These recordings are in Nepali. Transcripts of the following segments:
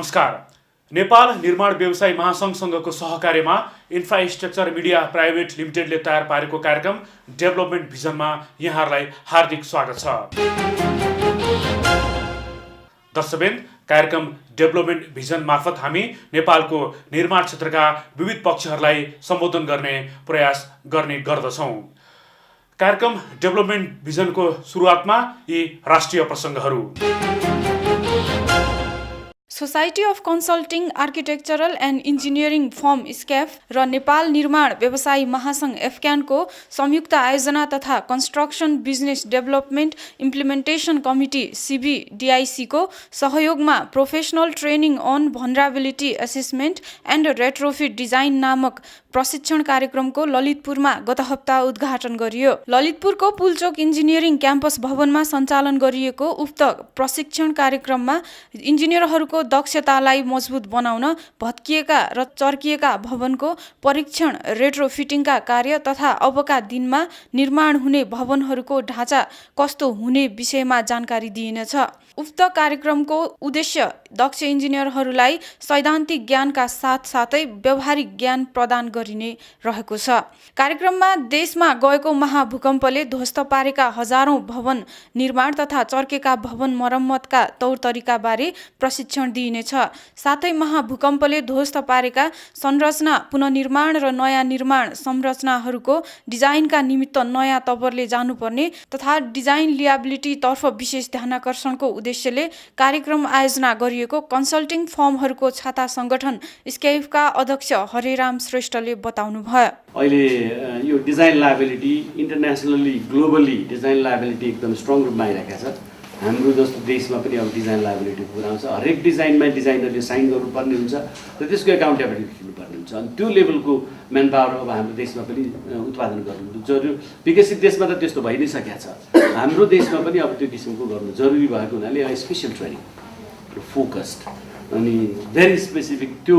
नमस्कार। नेपाल निर्माण व्यवसायी महासंघसँगको सहकार्यमा इन्फ्रास्ट्रक्चर मिडिया प्राइभेट लिमिटेडले तयार पारेको कार्यक्रम डेभलपमेन्ट भिजनमा यहाँहरूलाई हार्दिक स्वागत छ। दर्शकवृन्द, कार्यक्रम डेभलपमेन्ट भिजन मार्फत हामी नेपालको निर्माण क्षेत्रका विविध पक्षहरूलाई सम्बोधन गर्ने प्रयास गर्ने गर्दछौँ। कार्यक्रम डेभलपमेन्ट भिजनको सुरुवातमा यी राष्ट्रिय प्रसङ्गहरू। Society of consulting architectural and engineering firm SCAEF र नेपाल निर्माण व्यवसायी महासंघ एफक्यानको संयुक्त आयोजना तथा construction business development implementation committee CBDIC को सहयोगमा professional training on vulnerability assessment and retrofit design नामक प्रशिक्षण कार्यक्रमको ललितपुरमा गत हप्ता उद्घाटन गरियो। ललितपुरको पुलचोक इन्जिनियरिङ क्याम्पस भवनमा सञ्चालन गरिएको उक्त प्रशिक्षण कार्यक्रममा इन्जिनियरहरूको दक्षतालाई मजबुत बनाउन भत्किएका र चर्किएका भवनको परीक्षण, रेट्रोफिटिङका कार्य तथा अबका दिनमा निर्माण हुने भवनहरूको ढाँचा कस्तो हुने विषयमा जानकारी दिइनेछ। उक्त कार्यक्रमको उद्देश्य दक्ष इन्जिनियरहरूलाई सैद्धान्तिक ज्ञानका साथसाथै व्यावहारिक ज्ञान प्रदान गरिने रहेको छ। कार्यक्रममा देशमा गएको महाभूकम्पले ध्वस्त पारेका हजारौं भवन निर्माण तथा चर्केका भवन मरम्मतका तौर तरिकाबारे प्रशिक्षण दिइनेछ। साथै महाभूकम्पले ध्वस्त पारेका संरचना पुनर्निर्माण र नयाँ निर्माण संरचनाहरूको डिजाइनका निमित्त नयाँ तवरले जानुपर्ने तथा डिजाइन लियाबिलिटी तर्फ विशेष ध्यानाकर्षणको उद्देश्यले कार्यक्रम आयोजना गरिएको कन्सल्टिङ फर्महरूको छाता संगठन स्क्याफका अध्यक्ष हरेराम श्रेष्ठले बताउनुभयो। अहिले यो design liability internationally globally design liability एकदम स्ट्रङ रूपमा आइरहेको छ। हाम्रो जस्तो देशमा पनि अब डिजाइन लायबिलिटी कुरा आउँछ। हरेक डिजाइनमा डिजाइनरले साइन गर्नुपर्ने हुन्छ र त्यसको एकाउन्टेबिलिटी लिनुपर्ने हुन्छ। अनि त्यो लेभलको म्यान पावर अब हाम्रो देशमा पनि उत्पादन गर्नु जरुरी। विकसित देशमा त त्यस्तो भइ नै सकेको छ। हाम्रो देशमा पनि अब त्यो किसिमको गर्नु जरुरी भएको हुनाले यसलाई स्पेसल ट्रेनिङ फोकस्ड अनि भेरी स्पेसिफिक त्यो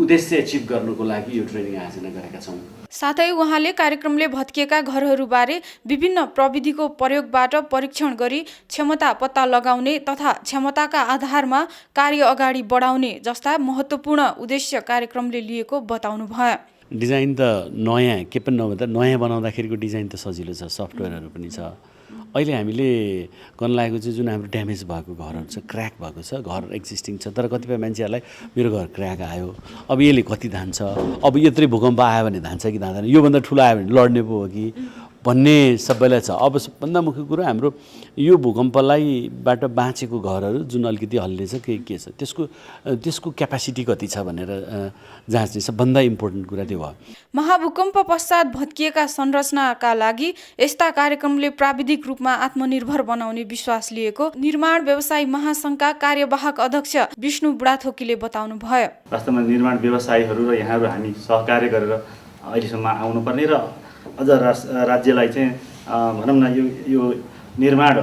उद्देश्य एचिभ गर्नुको लागि यो ट्रेनिङ आयोजना गरेका छौँ। साथै उहाँले कार्यक्रमले भत्किएका घरहरूबारे विभिन्न प्रविधिको प्रयोगबाट परीक्षण गरी क्षमता पत्ता लगाउने तथा क्षमताका आधारमा कार्य अगाडि बढाउने जस्ता महत्त्वपूर्ण उद्देश्य कार्यक्रमले लिएको बताउनुभयो। डिजाइन त नयाँ के पनि नभए त नयाँ बनाउँदाखेरिको डिजाइन त सजिलो छ, सफ्टवेयरहरू पनि छ। अहिले हामीले गर्न लागेको चाहिँ जुन हाम्रो ड्यामेज भएको घरहरू छ, क्र्याक भएको छ, घर एक्जिस्टिङ छ, तर कतिपय मान्छेहरूलाई मेरो घर क्र्याक आयो, अब यसले कति धान्छ, अब यत्रै भूकम्प आयो भने धान्छ कि धाँदैन, योभन्दा ठुलो आयो भने लड्ने पो हो कि भन्ने सबैलाई छ। अब सबभन्दा मुख्य कुरो हाम्रो यो भूकम्पलाईबाट बाँचेको घरहरू जुन अलिकति हल्लिएछ के छ त्यसको क्यापासिटी कति छ भनेर जाँच्ने सबभन्दा इम्पोर्टेन्ट कुरा त्यो भयो। महाभूकम्प पश्चात भत्किएका संरचनाका लागि यस्ता कार्यक्रमले प्राविधिक रूपमा आत्मनिर्भर बनाउने विश्वास लिएको निर्माण व्यवसायी महासंघका कार्यवाहक अध्यक्ष विष्णु बुढाथोकीले बताउनुभयो। वास्तवमा निर्माण व्यवसायीहरू र यहाँहरू हामी सहकार्य गरेर अहिलेसम्म आउनुपर्ने र अझ राज्यलाई चाहिँ भनौँ न यो निर्माण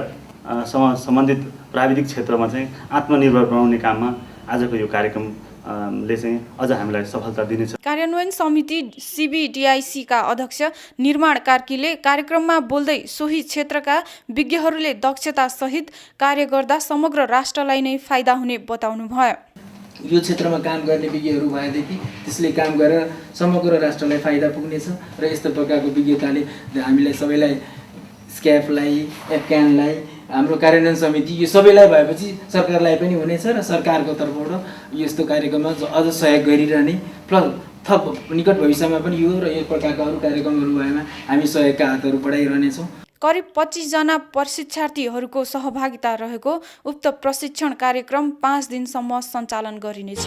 सम्बन्धित प्राविधिक क्षेत्रमा चाहिँ आत्मनिर्भर बनाउने काममा आजको यो कार्यक्रमले चाहिँ अझ हामीलाई सफलता दिनेछ। कार्यान्वयन समिति CBDIC का अध्यक्ष निर्माण कार्कीले कार्यक्रममा बोल्दै सोही क्षेत्रका विज्ञहरूले दक्षता सहित कार्य गर्दा समग्र राष्ट्रलाई नै फाइदा हुने बताउनुभयो। यो क्षेत्रमा काम गर्ने विज्ञहरू भएदेखि त्यसले काम गरेर समग्र राष्ट्रलाई फाइदा पुग्नेछ र यस्तो प्रकारको विज्ञताले हामीलाई सबैलाई स्क्याफलाई, एफक्यानलाई, हाम्रो कार्यान्वयन समिति यो सबैलाई भएपछि सरकारलाई पनि हुनेछ र सरकारको तर्फबाट यस्तो कार्यक्रममा अझ सहयोग गरिरहने प्लस थप निकट भविष्यमा पनि यो र यो प्रकारका अरू कार्यक्रमहरू भएमा हामी सहयोगका हातहरू बढाइरहनेछौँ। करिब 25 जना प्रशिक्षार्थीहरूको सहभागिता रहेको उक्त प्रशिक्षण कार्यक्रम 5 दिनसम्म सञ्चालन गरिनेछ।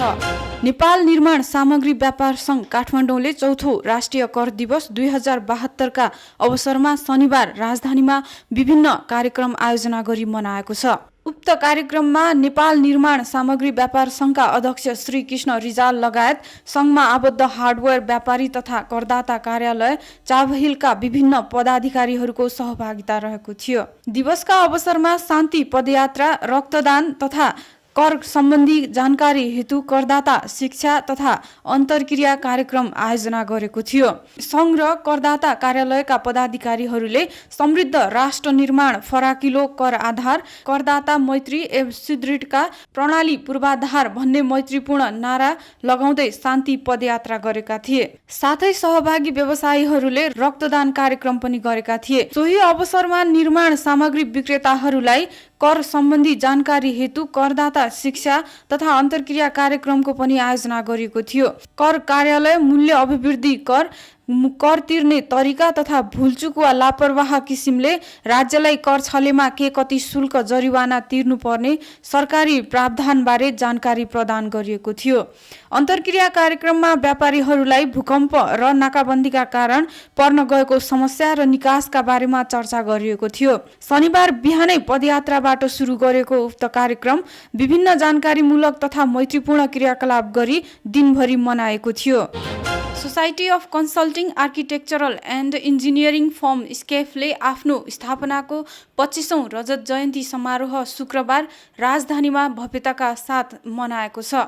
नेपाल निर्माण सामग्री व्यापार सङ्घ काठमाडौँले चौथो राष्ट्रिय कर दिवस 2072 का अवसरमा शनिबार राजधानीमा विभिन्न कार्यक्रम आयोजना गरी मनाएको छ। उक्त कार्यक्रममा नेपाल निर्माण सामग्री व्यापार सङ्घका अध्यक्ष श्री कृष्ण रिजाल लगायत सङ्घमा आबद्ध हार्डवेयर व्यापारी तथा करदाता कार्यालय चाबहिलका विभिन्न पदाधिकारीहरूको सहभागिता रहेको थियो। दिवसका अवसरमा शान्ति पदयात्रा, रक्तदान तथा कर सम्बन्धी जानकारी हेतु करदाता शिक्षा तथा अन्तर्क्रिया कार्यक्रम आयोजना गरेको थियो। सङ्घ र करदाता कार्यालयका पदाधिकारीहरूले समृद्ध राष्ट्र निर्माण, फराकिलो कर आधार, करदाता मैत्री एवं सुदृढका प्रणाली पूर्वाधार भन्ने मैत्रीपूर्ण नारा लगाउँदै शान्ति पदयात्रा गरेका थिए। साथै सहभागी व्यवसायीहरूले रक्तदान कार्यक्रम पनि गरेका थिए। सोही अवसरमा निर्माण सामग्री विक्रेताहरूलाई कर सम्बन्धी जानकारी हेतु करदाता शिक्षा तथा अन्तर्क्रिया कार्यक्रमको पनि आयोजना गरिएको थियो। कर कार्यालय मूल्य अभिवृद्धि कर, कर तिर्ने तरिका तथा भुलचुक वा लापरवाह किसिमले राज्यलाई कर छलेमा के कति शुल्क जरिवाना तिर्नुपर्ने सरकारी प्रावधानबारे जानकारी प्रदान गरिएको थियो। अन्तर्क्रिया कार्यक्रममा व्यापारीहरूलाई भूकम्प र नाकाबन्दीका कारण पर्न गएको समस्या र निकासका बारेमा चर्चा गरिएको थियो। शनिबार बिहानै पदयात्राबाट सुरु गरेको उक्त कार्यक्रम विभिन्न जानकारीमूलक तथा मैत्रीपूर्ण क्रियाकलाप गरी दिनभरि मनाएको थियो। Society of consulting architectural and engineering firm स्केफले आफ्नो स्थापनाको 25औं रजत जयन्ती समारोह शुक्रबार राजधानीमा भव्यताका साथ मनाएको छ।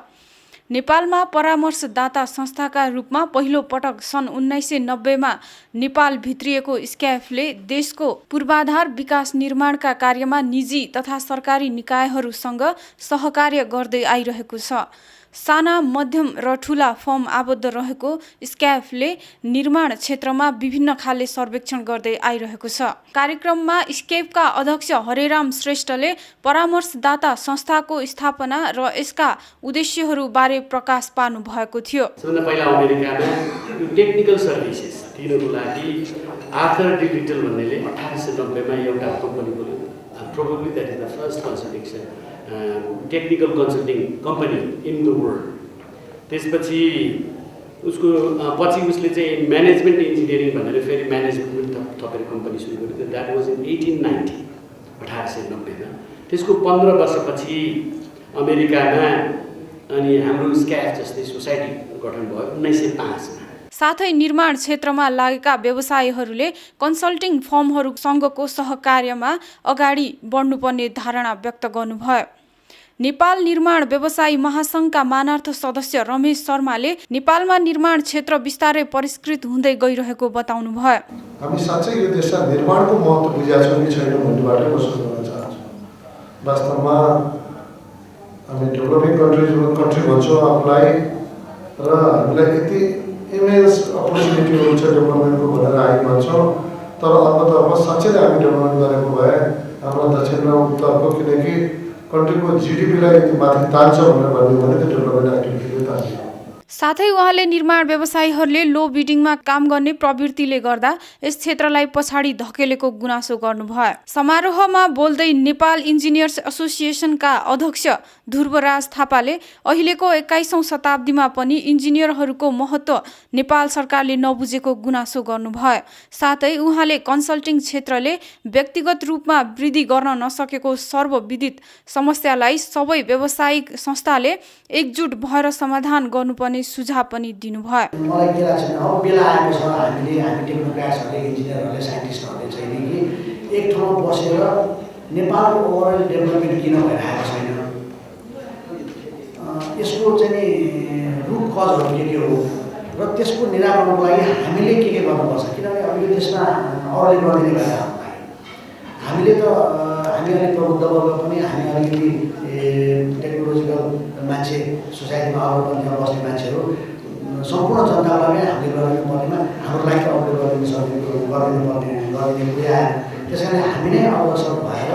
नेपालमा परामर्शदाता संस्थाका रूपमा पहिलो पटक सन् 1990मा नेपाल भित्रिएको स्क्याफले देशको पूर्वाधार विकास निर्माणका कार्यमा निजी तथा सरकारी निकायहरूसँग सहकार्य गर्दै आइरहेको छ। साना, मध्यम र ठूला फर्म आबद्ध रहेको स्क्याफले निर्माण क्षेत्रमा विभिन्न खाले सर्वेक्षण गर्दै आइरहेको छ। कार्यक्रममा स्केपका अध्यक्ष हरेराम श्रेष्ठले परामर्शदाता संस्थाको स्थापना र यसका उद्देश्यहरू बारे प्रकाश पार्नु भएको थियो। सबभन्दा पहिला अमेरिकामा यो टेक्निकल सर्भिसेस दिनको लागि आर्थर डी लिटल भन्नेले 1890 मा एउटा कम्पनी खोल्यो। Probably that is the first consulting technical consulting company in the world. त्यसपछि उसको पछि उसले चाहिँ म्यानेजमेन्ट इन्जिनियरिङ भनेर फेरि म्यानेजमेन्ट थपेर कम्पनी सुरु गर्यो। द्याट वाज इन 1890, 1890 मा। त्यसको 15 वर्षपछि अमेरिकामा अनि हाम्रो स्क्याफ जस्तै सोसाइटी गठन भयो 1905 मा। साथै निर्माण क्षेत्रमा लागेका व्यवसायीहरूले कन्सल्टिङ फर्महरूसँगको सहकार्यमा अगाडि बढ्नुपर्ने धारणा व्यक्त गर्नुभयो। नेपाल निर्माण व्यवसायी महासङ्घका मानार्थ सदस्य रमेश शर्माले नेपालमा निर्माण क्षेत्र बिस्तारै परिष्कृत हुँदै गइरहेको बताउनुभयो। हामी साँच्चै यो देशमा निर्माणको महत्त्व बुझेका छौँ कि छैनौँ भन्नेबाट म सोध्न चाहन्छु। वास्तवमा हामी डेभलपिङ कन्ट्री भन्छौँ आफूलाई, र हामीलाई यति इमेन्स अपर्च्युनिटीहरू छ डेभलपमेन्टको भनेर हामी भन्छौँ, तर अर्कोतर्फ साँच्चै नै हामी डेभलपमेन्ट गरेको भए हाम्रो दक्षिण र उत्तरको, किनकि कन्ट्रीको जिडिपीलाई माथि तान्छ भनेर भन्यो भने त्यो डेभलपमेन्ट एक्टिभिटीले तान्छ। साथै उहाँले निर्माण व्यवसायीहरूले लो बिडिङमा काम गर्ने प्रवृत्तिले गर्दा यस क्षेत्रलाई पछाडि धकेलेको गुनासो गर्नुभयो। समारोहमा बोल्दै नेपाल इन्जिनियर्स एसोसिएसनका अध्यक्ष ध्रुवराज थापाले अहिलेको 21औं शताब्दीमा पनि इन्जिनियरहरूको महत्त्व नेपाल सरकारले नबुझेको गुनासो गर्नुभयो। साथै उहाँले कन्सल्टिङ क्षेत्रले व्यक्तिगत रूपमा वृद्धि गर्न नसकेको सर्वविदित समस्यालाई सबै व्यावसायिक संस्थाले एकजुट भएर समाधान गर्नुपर्ने सुझाव पनि दिनुभयो। मलाई के लाग्छ भने अब बेला आएको छ, हामी टेक्नोक्राट्सहरूले, इन्जिनियरहरूले, साइन्टिस्टहरूले चाहिँ नि एक ठाउँमा बसेर नेपालको ओभरअल डेभलपमेन्ट किन भइरहेको छैन, यसको चाहिँ नि रुट कजहरू के हो र त्यसको निराकरणको लागि हामीले के गर्नुपर्छ। किनभने अब यो देशमा अरूले गरिदिने भएर हामीले त हामी अलिक प्रबुद्ध वर्ग पनि, हामी अलिकति टेक्नोलोजिकल मान्छे, सोसाइटीमा अग्रपन्थीमा बस्ने मान्छेहरू सम्पूर्ण जनतालाई नै हामीले गरिदिनु पर्नेमा हाम्रो लागि अरूले गरिदिनु पर्ने कुरा आयो। त्यस कारण हामी नै अग्रसर भएर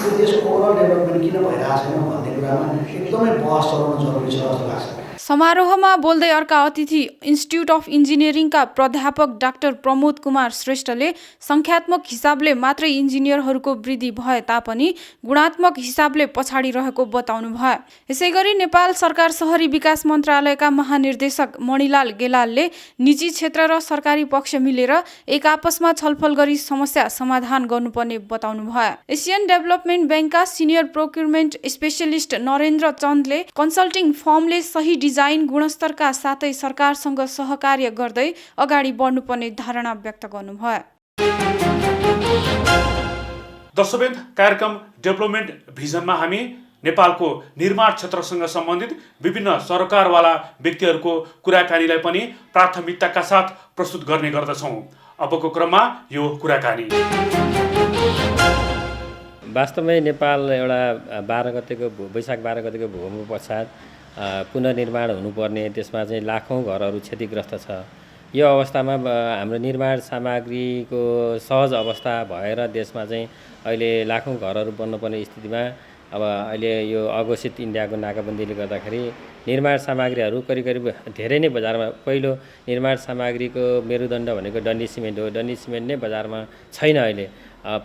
यो देशको ओभरअल डेभलपमेन्ट किन भइरहेको छैन भन्ने कुरामा एकदमै बहस चलाउनु जरुरी छ जस्तो लाग्छ। समारोहमा बोल्दै अर्का अतिथि इन्स्टिट्युट अफ इन्जिनियरिङका प्राध्यापक डाक्टर प्रमोद कुमार श्रेष्ठले सङ्ख्यात्मक हिसाबले मात्रै इन्जिनियरहरूको वृद्धि भए तापनि गुणात्मक हिसाबले पछाडि रहेको बताउनुभयो। यसैगरी नेपाल सरकार शहरी विकास मन्त्रालयका महानिर्देशक मणिलाल गेलालले निजी क्षेत्र र सरकारी पक्ष मिलेर एक आपसमा छलफल गरी समस्या समाधान गर्नुपर्ने बताउनुभयो। एसियन डेभलपमेन्ट ब्याङ्कका सिनियर प्रोक्युरमेन्ट स्पेशलिस्ट नरेन्द्र चन्दले कन्सल्टिङ फर्मले सही डिजाइन, गुणस्तरका साथै सरकारसँग सहकार्य गर्दै अगाडि बढ्नुपर्ने धारणा व्यक्त गर्नुभयो। दर्शकवृन्द, कार्यक्रम डेभलपमेन्ट भिजनमा हामी नेपालको निर्माण क्षेत्रसँग सम्बन्धित विभिन्न सरकारवाला व्यक्तिहरूको कुराकानीलाई पनि प्राथमिकताका साथ प्रस्तुत गर्ने गर्दछौँ। अबको क्रममा यो कुराकानी। वास्तवमै नेपाल एउटा 12 गतेको वैशाख 12 गतेको भूकम्प पश्चात पुनर्निर्माण हुनुपर्ने, त्यसमा चाहिँ लाखौँ घरहरू क्षतिग्रस्त छ। यो अवस्थामा हाम्रो निर्माण सामग्रीको सहज अवस्था भएर देशमा चाहिँ अहिले लाखौँ घरहरू बन्नुपर्ने स्थितिमा अब अहिले यो अघोषित इन्डियाको नाकाबन्दीले गर्दाखेरि निर्माण सामग्रीहरू करिब धेरै नै बजारमा, पहिलो निर्माण सामग्रीको मेरुदण्ड भनेको डन्डी सिमेन्ट हो। डन्डी सिमेन्ट नै बजारमा छैन अहिले,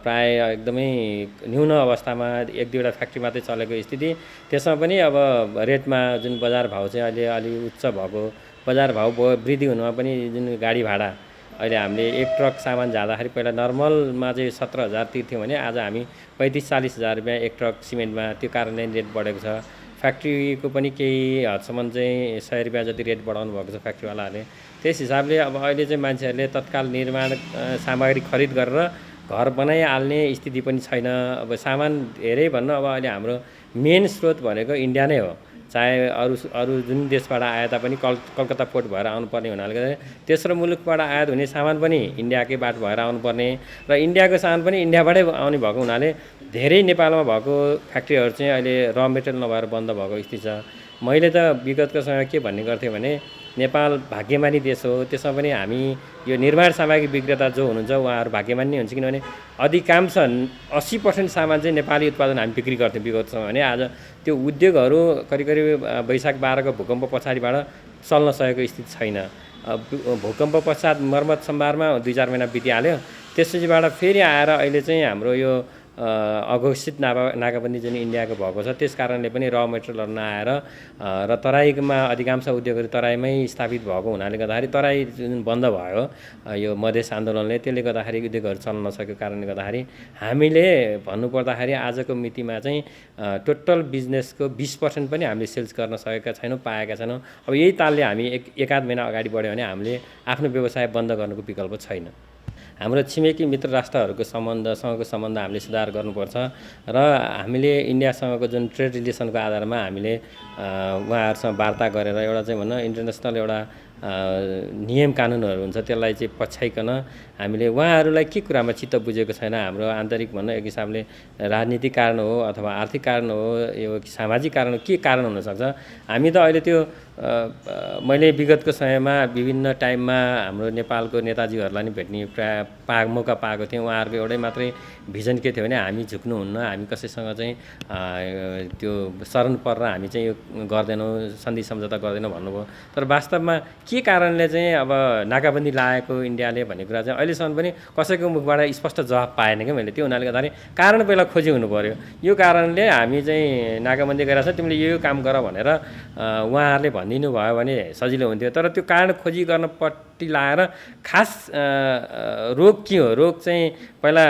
प्राय एकदमै न्यून अवस्थामा 1-2वटा फ्याक्ट्री मात्रै चलेको स्थिति। त्यसमा पनि अब रेटमा जुन बजार भाउ चाहिँ अहिले अलि उच्च भएको, बजार भाउ वृद्धि हुनुमा पनि जुन गाडी भाडा अहिले हामीले एक ट्रक सामान जाँदाखेरि पहिला नर्मलमा चाहिँ 17,000 तिर्थ्यौँ भने आज हामी 35-40 हजार रुपियाँ एक ट्रक सिमेन्टमा, त्यो कारणले रेट बढेको छ। फ्याक्ट्रीको पनि केही हदसम्म चाहिँ 100 रुपियाँ जति रेट बढाउनु भएको छ फ्याक्ट्रीवालाहरूले। त्यस हिसाबले अब अहिले चाहिँ मान्छेहरूले तत्काल निर्माण सामग्री खरिद गरेर घर बनाइहाल्ने स्थिति पनि छैन। अब सामान धेरै भन्नु, अब अहिले हाम्रो मेन स्रोत भनेको इन्डिया नै हो। चाहे अरू जुन देशबाट आए तापनि कलकत्ता पोर्ट भएर आउनुपर्ने हुनाले गर्दा तेस्रो मुलुकबाट आयात हुने सामान पनि इन्डियाकै बाट भएर आउनुपर्ने र इन्डियाको सामान पनि इन्डियाबाटै आउने भएको हुनाले धेरै नेपालमा भएको फ्याक्ट्रीहरू चाहिँ अहिले र मेटेरियल नभएर बन्द भएको स्थिति छ। मैले त विगतको समय के भन्ने गर्थेँ भने नेपाल भाग्यमानी देश हो, त्यसमा पनि हामी यो निर्माण सामग्री विक्रेता जो हुनुहुन्छ उहाँहरू भाग्यमानी नै हुन्छ, किनभने अधिकांश 80% सामान चाहिँ नेपाली उत्पादन हामी बिक्री गर्थ्यौँ विगत समय भने। आज त्यो उद्योगहरू करिब वैशाख 12 को भूकम्प पछाडिबाट चल्न सकेको स्थिति छैन। भूकम्प पश्चात मर्मत सम्भारमा 2-4 महिना बितिहाल्यो, त्यसपछिबाट फेरि आएर अहिले चाहिँ हाम्रो यो अघोषित नाकाबन्दी जुन इन्डियाको भएको छ त्यस कारणले पनि र मेटेरियलहरू नआएर र तराईमा अधिकांश उद्योगहरू तराईमै स्थापित भएको हुनाले गर्दाखेरि तराई जुन बन्द भयो यो मधेस आन्दोलनले, त्यसले गर्दाखेरि उद्योगहरू चल्न नसकेको कारणले गर्दाखेरि हामीले भन्नुपर्दाखेरि आजको मितिमा चाहिँ टोटल बिजनेसको 20% पनि हामीले सेल्स गर्न सकेका छैनौँ, पाएका छैनौँ। अब यही तालले हामी एकाध महिना अगाडि बढ्यो भने हामीले आफ्नो व्यवसाय बन्द गर्नुको विकल्प छैन। हाम्रो छिमेकी मित्र राष्ट्रहरूको सँगको सम्बन्ध हामीले सुधार गर्नुपर्छ र हामीले इन्डियासँगको जुन ट्रेड रिलेसनको आधारमा हामीले उहाँहरूसँग वार्ता गरेर एउटा चाहिँ भन्न इन्टरनेसनल एउटा नियम कानुनहरू हुन्छ त्यसलाई चाहिँ पछ्याइकन हामीले उहाँहरूलाई के कुरामा चित्त बुझेको छैन, हाम्रो आन्तरिक भन्न एक हिसाबले राजनीतिक कारण हो अथवा आर्थिक कारण हो, यो सामाजिक कारण हो, के कारण हुनसक्छ। हामी त अहिले त्यो मैले विगतको समयमा विभिन्न टाइममा हाम्रो नेपालको नेताजीहरूलाई नि भेट्ने प्राय मौका पाएको थिएँ। उहाँहरूको एउटै मात्रै भिजन के थियो भने हामी झुक्नुहुन्न, हामी कसैसँग चाहिँ त्यो शरण परेर हामी चाहिँ यो गर्दैनौँ, सन्धि सम्झौता गर्दैनौँ भन्नुभयो। तर वास्तवमा के कारणले चाहिँ अब नाकाबन्दी लागेको इन्डियाले भन्ने कुरा चाहिँ अहिलेसम्म पनि कसैको मुखबाट स्पष्ट जवाफ पाएन क्या मैले। त्यो हुनाले गर्दाखेरि कारण पहिला खोजी हुनु पर्यो, यो कारणले हामी चाहिँ नाकाबन्दी गरेर छ, तिमीले यो काम गर भनेर उहाँहरूले भनिदिनु भयो भने सजिलो हुन्थ्यो। तर त्यो कारण खोजी गर्नपट्टि लाएर खास रोग के हो, रोग चाहिँ पहिला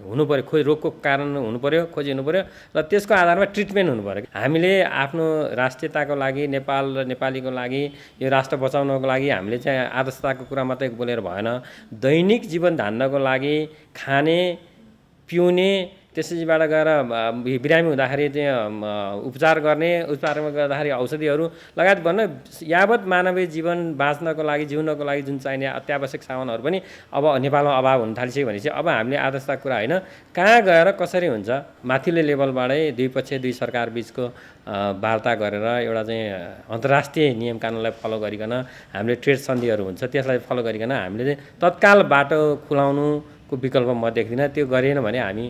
हुनु पऱ्यो, रोगको कारण हुनु पऱ्यो, खोजी हुनु पऱ्यो र त्यसको आधारमा ट्रिटमेन्ट हुनु पऱ्यो। हामीले आफ्नो राष्ट्रियताको लागि, नेपाल र नेपालीको लागि, यो राष्ट्र बचाउनको लागि हामीले चाहिँ आदर्शताको कुरा मात्रै बोलेर भएन, दैनिक जीवन धान्नको लागि खाने पिउने, त्यसैबाट गएर बिरामी हुँदाखेरि चाहिँ उपचार गर्ने, उपचारमा गर्दाखेरि औषधिहरू लगायत भन्न यावत मानवीय जीवन बाँच्नको लागि, जिउनको लागि जुन चाहिने अत्यावश्यक सामानहरू पनि अब नेपालमा अभाव हुन थालिसक्यो भने चाहिँ अब हामीले आदर्शताको कुरा होइन, कहाँ गएर कसरी हुन्छ माथिल्लो लेभलबाटै दुई पक्ष दुई सरकार बिचको वार्ता गरेर एउटा चाहिँ अन्तर्राष्ट्रिय नियम कानुनलाई फलो गरिकन हामीले ट्रेड सन्धिहरू हुन्छ त्यसलाई फलो गरिकन हामीले चाहिँ तत्काल बाटो खुलाउनु को विकल्प म देख्दिनँ। त्यो गरेन भने हामी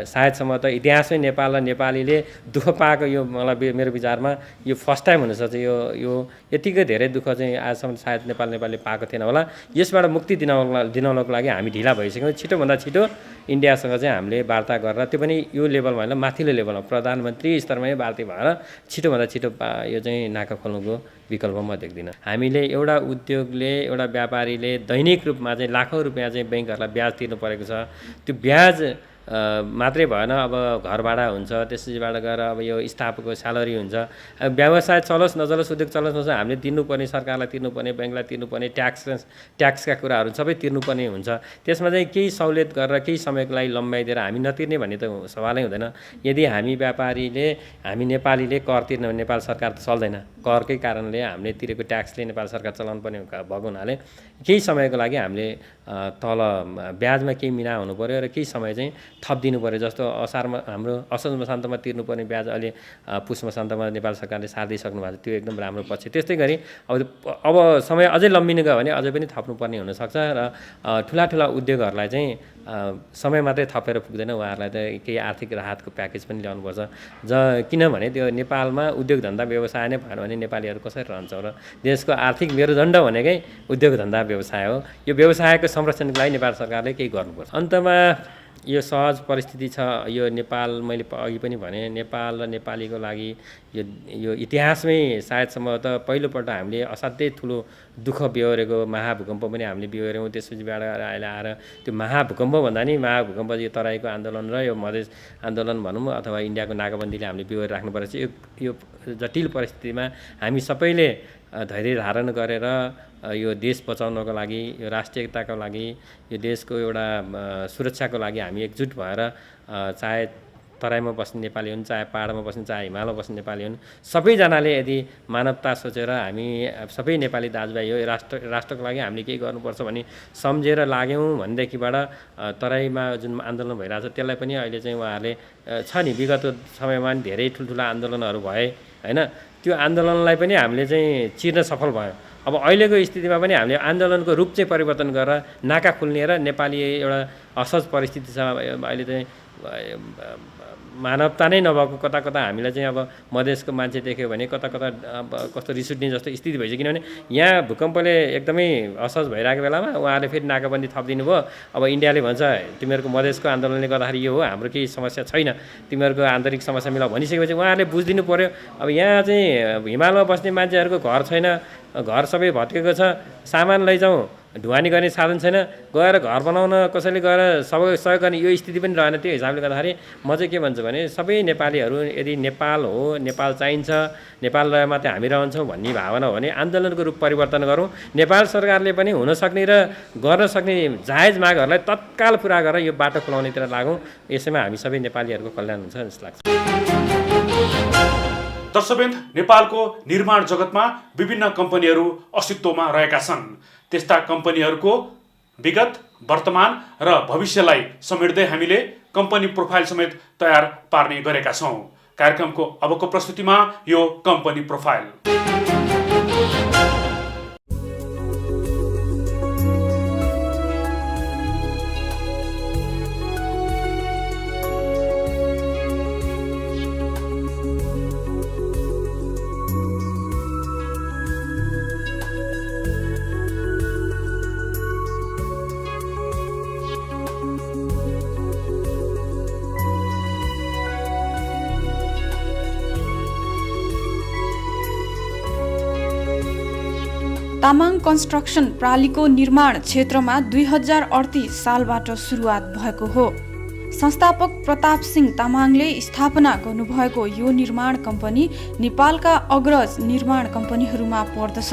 सायदसम्म त इतिहासमै नेपाल र नेपालीले दुःख पाएको यो मलाई मेरो विचारमा यो फर्स्ट टाइम हुनसक्छ। यो यतिकै धेरै दुःख चाहिँ आजसम्म सायद नेपालले पाएको थिएन होला। यसबाट मुक्ति दिनाउनको लागि हामी ढिला भइसक्यौँ। छिटोभन्दा छिटो इन्डियासँग चाहिँ हामीले वार्ता गरेर, त्यो पनि यो लेभलमा होइन माथिल्लो लेभलमा प्रधानमन्त्री स्तरमै वार्ता भएर छिटोभन्दा छिटो यो चाहिँ नाका खोल्नुको विकल्प म देख्दिनँ। हामीले एउटा उद्योगले, एउटा व्यापारीले दैनिक रूपमा चाहिँ लाखौँ रुपियाँ चाहिँ ब्याङ्कहरूलाई ब्याज तिर्नु परेको छ। त्यो ब्याज मात्रै भएन, अब घर भाडा हुन्छ, त्यसबाट गएर अब यो स्टाफको स्यालेरी हुन्छ। अब व्यवसाय चलोस् नचलोस्, उद्योग चलोस् नचलोस्, हामीले तिर्नुपर्ने, सरकारलाई तिर्नुपर्ने, ब्याङ्कलाई तिर्नुपर्ने, ट्याक्सका कुराहरू सबै तिर्नुपर्ने हुन्छ। त्यसमा चाहिँ केही सहुलियत गरेर केही समयको लागि लम्बाइदिएर हामी नतिर्ने भन्ने त सवालै हुँदैन। यदि हामी व्यापारीले, हामी नेपालीले कर तिर्ने भने नेपाल सरकार त चल्दैन। करकै कारणले हामीले तिरेको ट्याक्सले नेपाल सरकार चलाउनु पर्ने भएको हुनाले केही समयको लागि हामीले तल ब्याजमा केही मिना हुनु पऱ्यो र केही समय चाहिँ थप दिनु पऱ्यो। जस्तो असारमा हाम्रो असोज मसान्तमा तिर्नुपर्ने ब्याज अहिले पुस मसान्तमा नेपाल सरकारले सार्दिसक्नु भएको छ, त्यो एकदम राम्रो पक्ष। त्यस्तै गरी अब समय अझै लम्बिनु गयो भने अझै पनि थप्नुपर्ने हुनसक्छ र ठुला उद्योगहरूलाई चाहिँ समय मात्रै थपेर पुग्दैन, उहाँहरूलाई त केही आर्थिक राहतको प्याकेज पनि ल्याउनुपर्छ। किनभने त्यो नेपालमा उद्योग धन्दा व्यवसाय नै भएन भने नेपालीहरू कसरी रहन्छौँ र देशको आर्थिक मेरुदण्ड भनेकै उद्योग धन्दा व्यवसाय हो। यो व्यवसायको संरक्षणको लागि नेपाल सरकारले केही गर्नुपर्छ। अन्तमा यो सहज परिस्थिति छ। यो नेपाल, मैले अघि पनि भने, नेपाल र नेपालीको लागि यो इतिहासमै सायद सम्भवतः पहिलोपल्ट हामीले असाध्यै ठुलो दुःख बेहोरेको महाभूकम्प पनि हामीले बेहोऱ्यौँ। त्यसपछिबाट अहिले आएर त्यो महाभूकम्प भन्दा नि महाभूकम्प यो तराईको आन्दोलन र यो मधेस आन्दोलन भनौँ अथवा इन्डियाको नाकाबन्दीले हामीले बेहोरेर राख्नु परेको छ। यो जटिल परिस्थितिमा हामी सबैले धैर्य धारण गरेर यो देश बचाउनको लागि, यो राष्ट्रियताको लागि, यो देशको एउटा सुरक्षाको लागि हामी एकजुट भएर चाहे तराईमा बस्ने नेपाली हुन्, चाहे पहाडमा बस्ने, चाहे हिमालमा बस्ने नेपाली हुन्, सबैजनाले यदि मानवता सोचेर हामी सबै नेपाली दाजुभाइ यो राष्ट्रको लागि हामीले केही गर्नुपर्छ भन्ने सम्झेर लाग्यौँ भनेदेखिबाट तराईमा जुन आन्दोलन भइरहेछ त्यसलाई पनि अहिले चाहिँ उहाँहरूले छ नि, विगत समयमा पनि धेरै ठुल्ठुला आन्दोलनहरू भए होइन, त्यो आन्दोलनलाई पनि हामीले चाहिँ चिर्न सफल भयो। अब अहिलेको स्थितिमा पनि हामीले आन्दोलनको रूप चाहिँ परिवर्तन गरेर नाका खुल्ने र नेपाली एउटा असहज परिस्थिति छ अहिले चाहिँ मानवता नै नभएको कता हामीलाई चाहिँ अब मधेसको मान्छे देख्यो भने कता अब कस्तो रिस उठ्ने जस्तो स्थिति भइसक्यो। किनभने यहाँ भूकम्पले एकदमै असहज भइरहेको बेलामा उहाँहरूले फेरि नाकाबन्दी थपिदिनु भयो। अब इन्डियाले भन्छ तिमीहरूको मधेसको आन्दोलनले गर्दाखेरि यो हो, हाम्रो केही समस्या छैन, तिमीहरूको आन्तरिक समस्या मिलाऊ भनिसकेपछि उहाँहरूले बुझिदिनु पऱ्यो। अब यहाँ चाहिँ हिमालमा बस्ने मान्छेहरूको घर छैन, घर सबै भत्केको छ, सामान लैजाउँ, ढुवानी गर्ने साधन छैन, गएर घर बनाउन कसैले गएर सबै सहयोग गर्ने यो स्थिति पनि रहेन। त्यो हिसाबले गर्दाखेरि म चाहिँ के भन्छु भने सबै नेपालीहरू यदि नेपाल हो, नेपाल चाहिन्छ, नेपाल रहे मात्रै हामी रहन्छौँ भन्ने भावना हो भने आन्दोलनको रूप परिवर्तन गरौँ। नेपाल सरकारले पनि हुनसक्ने र गर्न सक्ने जायज मागहरूलाई तत्काल पुरा गरेर यो बाटो खुलाउनेतिर लागौँ। यसैमा हामी सबै नेपालीहरूको कल्याण हुन्छ जस्तो लाग्छ। दर्शकवृन्द, नेपालको निर्माण जगतमा विभिन्न कम्पनीहरू अस्तित्वमा रहेका छन्। त्यस्ता कम्पनीहरूको विगत, वर्तमान र भविष्यलाई समेट्दै हामीले कम्पनी प्रोफाइल समेत तयार पार्ने गरेका छौँ। कार्यक्रमको अबको प्रस्तुतिमा यो कम्पनी प्रोफाइल। तामाङ कन्स्ट्रक्सन प्रालीको निर्माण क्षेत्रमा 2038 सालबाट सुरुवात भएको हो। संस्थापक प्रताप सिंह तामाङले स्थापना गर्नुभएको यो निर्माण कम्पनी नेपालका अग्रज निर्माण कम्पनीहरूमा पर्दछ।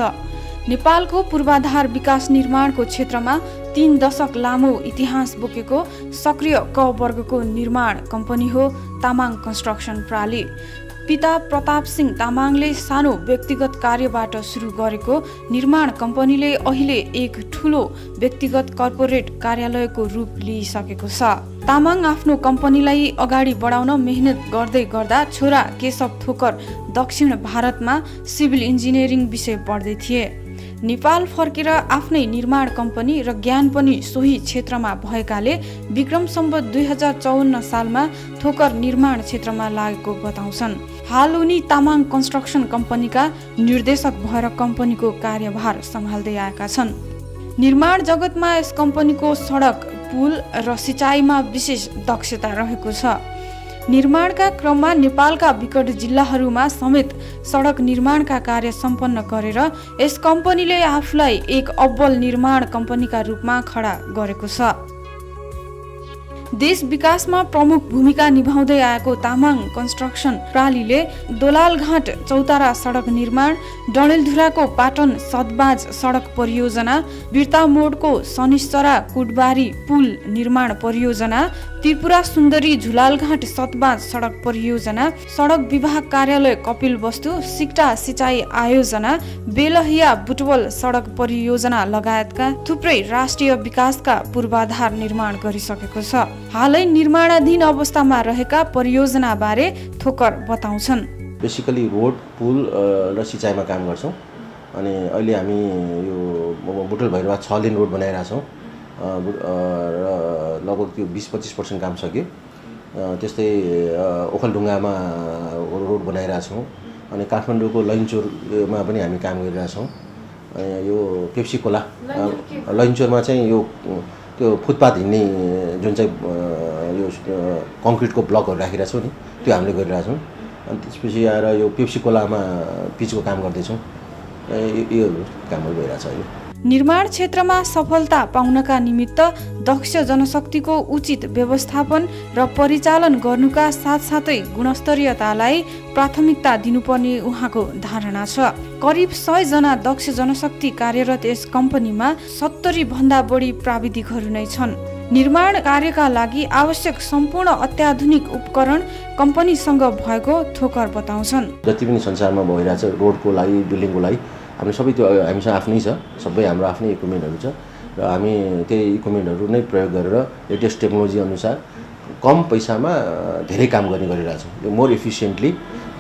नेपालको पूर्वाधार विकास निर्माणको क्षेत्रमा 3 दशक लामो इतिहास बोकेको सक्रिय क वर्गको निर्माण कम्पनी हो तामाङ कन्स्ट्रक्सन प्राली। पिता प्रताप सिंह तामाङले सानो व्यक्तिगत कार्यबाट सुरु गरेको निर्माण कम्पनीले अहिले एक ठूलो व्यक्तिगत कर्पोरेट कार्यालयको रूप लिइसकेको छ। तामाङ आफ्नो कम्पनीलाई अगाडि बढाउन मेहनत गर्दै गर्दा छोरा केशव थोकर दक्षिण भारतमा सिभिल इन्जिनियरिङ विषय पढ्दै थिए। नेपाल फर्केर आफ्नै निर्माण कम्पनी र ज्ञान पनि सोही क्षेत्रमा भएकाले विक्रम सम्वत 2054 सालमा थोकर निर्माण क्षेत्रमा लागेको बताउँछन्। हाल उनी तामाङ कन्स्ट्रक्सन कम्पनीका निर्देशक भएर कम्पनीको कार्यभार सम्हाल्दै आएका छन्। निर्माण जगतमा यस कम्पनीको सडक, पुल र सिँचाइमा विशेष दक्षता रहेको छ। निर्माणका क्रममा नेपालका विकट जिल्लाहरूमा समेत सडक निर्माणका कार्य सम्पन्न गरेर यस कम्पनीले आफूलाई एक अव्वल निर्माण कम्पनीका रूपमा खडा गरेको छ। देश विकासमा प्रमुख भूमिका निभाउँदै आएको तामाङ कन्स्ट्रक्सन प्रालीले दोलालघाट चौतारा सडक निर्माण, डडेलधुराको पाटन सतबाज सडक परियोजना, बिर्तामोडको शनिश्चरा कुटबारी पुल निर्माण परियोजना, त्रिपुरा सुन्दरी झुलालघाट सतबाज सडक परियोजना, सडक विभाग कार्यालय कपिलवस्तु सिक्टा सिँचाइ आयोजना, बेलहिया बुटवल सडक परियोजना लगायतका थुप्रै राष्ट्रिय विकासका पूर्वाधार निर्माण गरिसकेको छ। हालै निर्माणाधीन अवस्थामा रहेका परियोजनाबारे थोकर बताउँछन्। बेसिकली रोड, पुल र सिँचाइमा काम गर्छौँ। अनि अहिले हामी यो बुटवल भैरवा 6 लेन रोड बनाइरहेछौँ र लगभग त्यो 20-25% काम सक्यो। त्यस्तै ओखलढुङ्गामा रोड बनाइरहेछौँ। अनि काठमाडौँको लैनचौरमा पनि हामी काम गरिरहेछौँ। यो पेप्सी खोला लैनचौरमा चाहिँ यो त्यो फुटपाथ हिँड्ने जुन चाहिँ यो कङ्क्रिटको ब्लकहरू राखिरहेको छौँ नि, त्यो हामीले गरिरहेछौँ। अनि त्यसपछि आएर यो पेप्सी खोलामा पिचको काम गर्दैछौँ। यो कामहरू भइरहेछ अहिले। निर्माण क्षेत्रमा सफलता पाउनका निमित्त दक्ष जनशक्तिको उचित व्यवस्थापन र परिचालन गर्नुका साथसाथै गुणस्तरीयतालाई प्राथमिकता दिनुपर्ने उहाँको धारणा छ। करिब 100 जना दक्ष जनशक्ति कार्यरत यस कम्पनीमा 70 भन्दा बढी प्राविधिकहरू नै छन्। निर्माण कार्यका लागि आवश्यक सम्पूर्ण अत्याधुनिक उपकरण कम्पनीसँग भएको थोकर बताउँछन्। जति पनि संसारमा भइरहेछ रोडको लागि, बिल्डिङको लागि हामी सबै त्यो हामीसँग आफ्नै छ। सबै हाम्रो आफ्नै इक्विपमेन्टहरू छ र हामी त्यही इक्विपमेन्टहरू नै प्रयोग गरेर लेटेस्ट टेक्नोलोजी अनुसार कम पैसामा धेरै काम गर्ने गरिरहेछौँ। यो मोर एफिसिएन्टली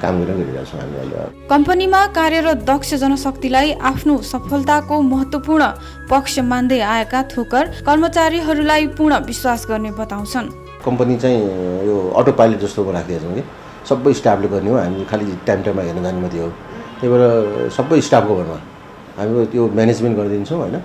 काम गरिरहेछौँ हामी अहिले। कम्पनीमा कार्यरत दक्ष जनशक्तिलाई आफ्नो सफलताको महत्त्वपूर्ण पक्ष मान्दै आएका थोकर कर्मचारीहरूलाई पूर्ण विश्वास गर्ने बताउँछन्। कम्पनी चाहिँ यो अटो पाइलट जस्तो राखिदिएको छौँ कि सबै स्टाफले गर्ने हो। हामी खालि टाइममा हेर्न जाने मात्रै हो। त्यही भएर सबै स्टाफको भरमा हामी त्यो म्यानेजमेन्ट गरिदिन्छौँ होइन।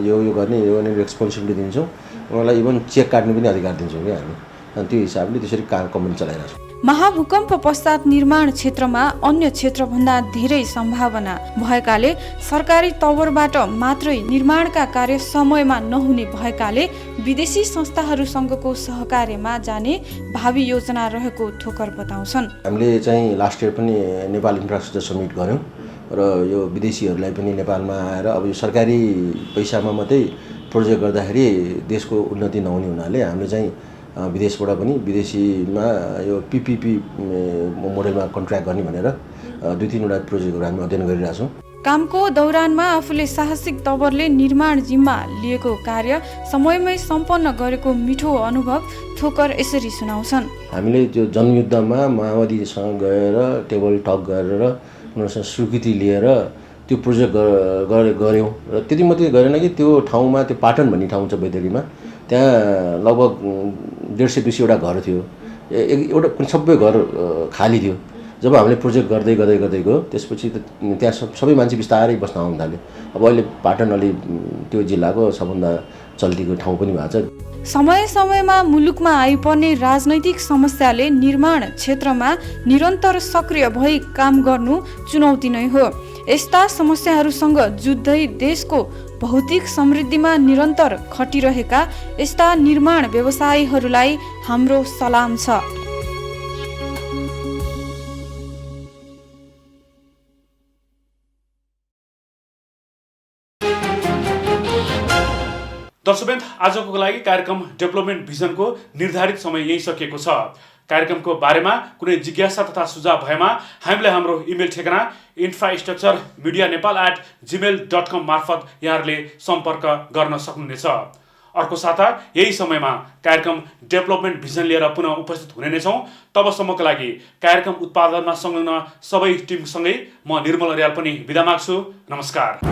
यो गर्ने रेस्पोन्सिबिलिटी दिन्छौँ। उनीहरूलाई इभन चेक काट्ने पनि अधिकार दिन्छौँ कि हामी। अनि त्यो हिसाबले त्यसरी कम्पनी चलाइरहेको छौँ। महाभूकम्प पश्चात निर्माण क्षेत्रमा अन्य क्षेत्रभन्दा धेरै सम्भावना भएकाले सरकारी तवरबाट मात्रै निर्माणका कार्य समयमा नहुने भएकाले विदेशी संस्थाहरूसँगको सहकार्यमा जाने भावी योजना रहेको थोकर बताउँछन्। हामीले चाहिँ लास्ट इयर पनि नेपाल इन्फ्रास्ट्रक्चर समिट गऱ्यौँ र यो विदेशीहरूलाई पनि नेपालमा आएर अब यो सरकारी पैसामा मात्रै प्रोजेक्ट गर्दाखेरि देशको उन्नति नहुने हुनाले हामीले चाहिँ विदेशबाट पनि विदेशीमा यो PPP मोडलमा कन्ट्र्याक्ट गर्ने भनेर 2-3 वटा प्रोजेक्टहरू हामी अध्ययन गरिरहेछौँ। कामको दौरानमा आफूले साहसिक तवरले निर्माण जिम्मा लिएको कार्य समयमै सम्पन्न गरेको मिठो अनुभव थोकर यसरी सुनाउँछन्। हामीले त्यो जनयुद्धमा माओवादीसँग गएर टेबल टक गरेर उनीहरूसँग स्वीकृति लिएर त्यो प्रोजेक्ट गऱ्यौँ र त्यति मात्रै गरेन कि त्यो ठाउँमा त्यो पाटन भन्ने ठाउँ छ बैतडीमा, त्यहाँ लगभग 150-200 वटा घर थियो। एउटा सबै घर खाली थियो। जब हामीले प्रोजेक्ट गर्दै गयो त्यसपछि त्यहाँ सबै मान्छे बिस्तारै बस्न आउन थाल्यो। अब अहिले पाटन अलि त्यो जिल्लाको सबभन्दा चल्तीको ठाउँ पनि भएको छ। समय समयमा मुलुकमा आइपर्ने राजनैतिक समस्याले निर्माण क्षेत्रमा निरन्तर सक्रिय भई काम गर्नु चुनौती नै हो। यस्ता समस्याहरूसँग जुझ्दै देशको भौतिक समृद्धिमा निरन्तर खटिरहेका यस्ता निर्माण व्यवसायीहरूलाई हाम्रो सलाम छ। दर्शकवृन्द, आजको लागि कार्यक्रम डेभलपमेन्ट भिजनको निर्धारित समय यही सकिएको छ। कार्यक्रमको बारेमा कुनै जिज्ञासा तथा सुझाव भएमा हामीलाई हाम्रो इमेल ठेगाना infrastructuremedia.nepal@gmail.com मार्फत यहाँहरूले सम्पर्क गर्न सक्नुहुनेछ। अर्को साता यही समयमा कार्यक्रम डेभलपमेन्ट भिजन लिएर पुनः उपस्थित हुने नै छौँ। तबसम्मको लागि कार्यक्रम उत्पादनमा संलग्न सबै टिमसँगै म निर्मल अर्याल पनि बिदा माग्छु। नमस्कार।